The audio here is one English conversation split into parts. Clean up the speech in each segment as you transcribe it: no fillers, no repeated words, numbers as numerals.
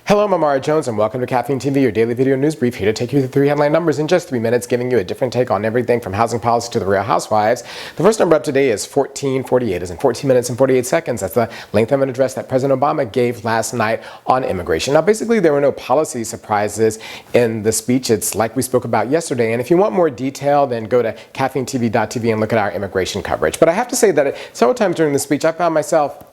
Hello, I'm Amara Jones, and welcome to Caffeine TV, your daily video news brief, here to take you through 3 headline numbers in just 3 minutes, giving you a different take on everything from housing policy to the Real Housewives. The first number up today is 1448, as in 14 minutes and 48 seconds. That's the length of an address that President Obama gave last night on immigration. Now, basically, there were no policy surprises in the speech. It's like we spoke about yesterday, and if you want more detail, then go to caffeinetv.tv and look at our immigration coverage. But I have to say that several times during the speech, I found myself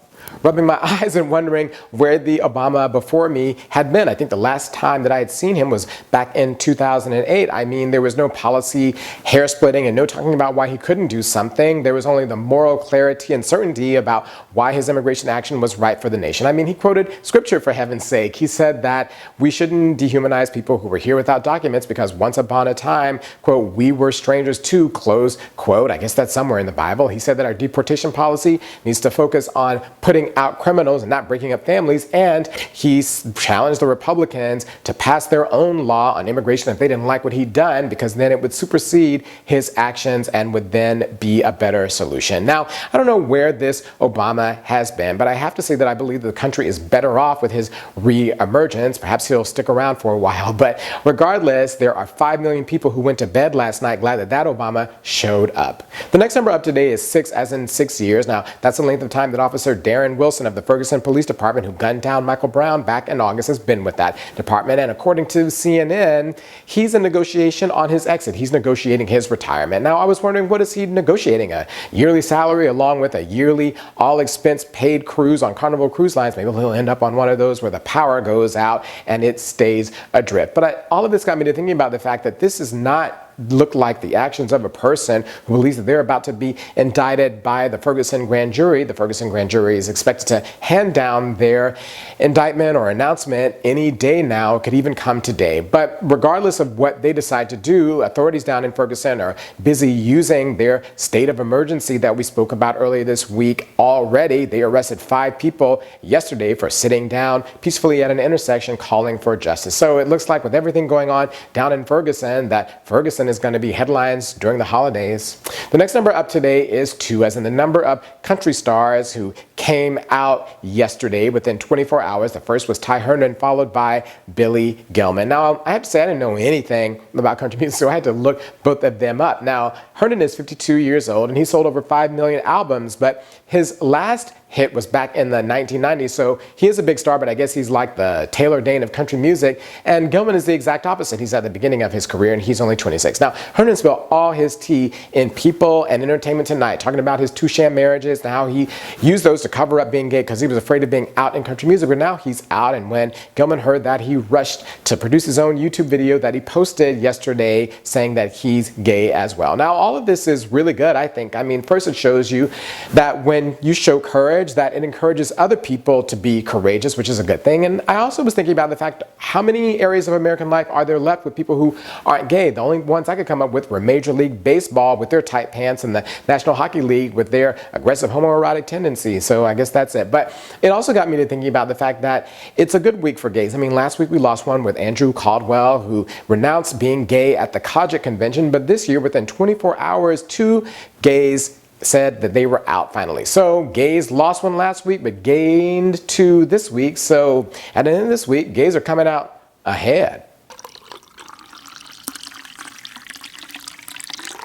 rubbing my eyes and wondering where the Obama before me had been. I think the last time that I had seen him was back in 2008. I mean, there was no policy hair splitting and no talking about why he couldn't do something. There was only the moral clarity and certainty about why his immigration action was right for the nation. I mean, he quoted scripture, for heaven's sake. He said that we shouldn't dehumanize people who were here without documents because once upon a time, quote, we were strangers too, close quote. I guess that's somewhere in the Bible. He said that our deportation policy needs to focus on putting out criminals and not breaking up families, and he challenged the Republicans to pass their own law on immigration if they didn't like what he'd done, because then it would supersede his actions and would then be a better solution. Now, I don't know where this Obama has been, but I have to say that I believe the country is better off with his re-emergence. Perhaps he'll stick around for a while, but regardless, there are 5 million people who went to bed last night glad that Obama showed up. The next number up today is 6, as in 6 years. Now, that's the length of time that Officer Darren Wilson of the Ferguson Police Department, who gunned down Michael Brown back in August, has been with that department. And according to CNN, he's in negotiation on his exit. He's negotiating his retirement. Now, I was wondering, what is he negotiating? A yearly salary along with a yearly all-expense paid cruise on Carnival Cruise Lines? Maybe he'll end up on one of those where the power goes out and it stays adrift. But all of this got me to thinking about the fact that this is not look like the actions of a person who believes that they're about to be indicted by the Ferguson grand jury. The Ferguson grand jury is expected to hand down their indictment or announcement any day now. It could even come today. But regardless of what they decide to do, authorities down in Ferguson are busy using their state of emergency that we spoke about earlier this week already. They arrested 5 people yesterday for sitting down peacefully at an intersection calling for justice. So it looks like with everything going on down in Ferguson, that Ferguson is going to be headlines during the holidays. The next number up today is 2, as in the number of country stars who came out yesterday within 24 hours. The first was Ty Herndon, followed by Billy Gilman. Now, I have to say I didn't know anything about country music, so I had to look both of them up. Now, Herndon is 52 years old, and he sold over 5 million albums, but his last hit was back in the 1990s, so he is a big star, but I guess he's like the Taylor Dane of country music. And Gilman is the exact opposite. He's at the beginning of his career, and he's only 26. Now, Herndon spilled all his tea in People and Entertainment Tonight, talking about his 2 sham marriages and how he used those to cover up being gay because he was afraid of being out in country music. But now he's out, and when Gilman heard that, he rushed to produce his own YouTube video that he posted yesterday saying that he's gay as well. Now, all of this is really good, I think. I mean, first it shows you that when you show courage, that it encourages other people to be courageous, which is a good thing. And I also was thinking about the fact, how many areas of American life are there left with people who aren't gay? The only ones I could come up with were Major League Baseball with their tight pants and the National Hockey League with their aggressive homoerotic tendencies. So I guess that's it. But it also got me to thinking about the fact that it's a good week for gays. I mean, last week we lost one with Andrew Caldwell, who renounced being gay at the Codget Convention. But this year, within 24 hours, 2 gays said that they were out finally. So gays lost one last week, but gained 2 this week. So at the end of this week, gays are coming out ahead.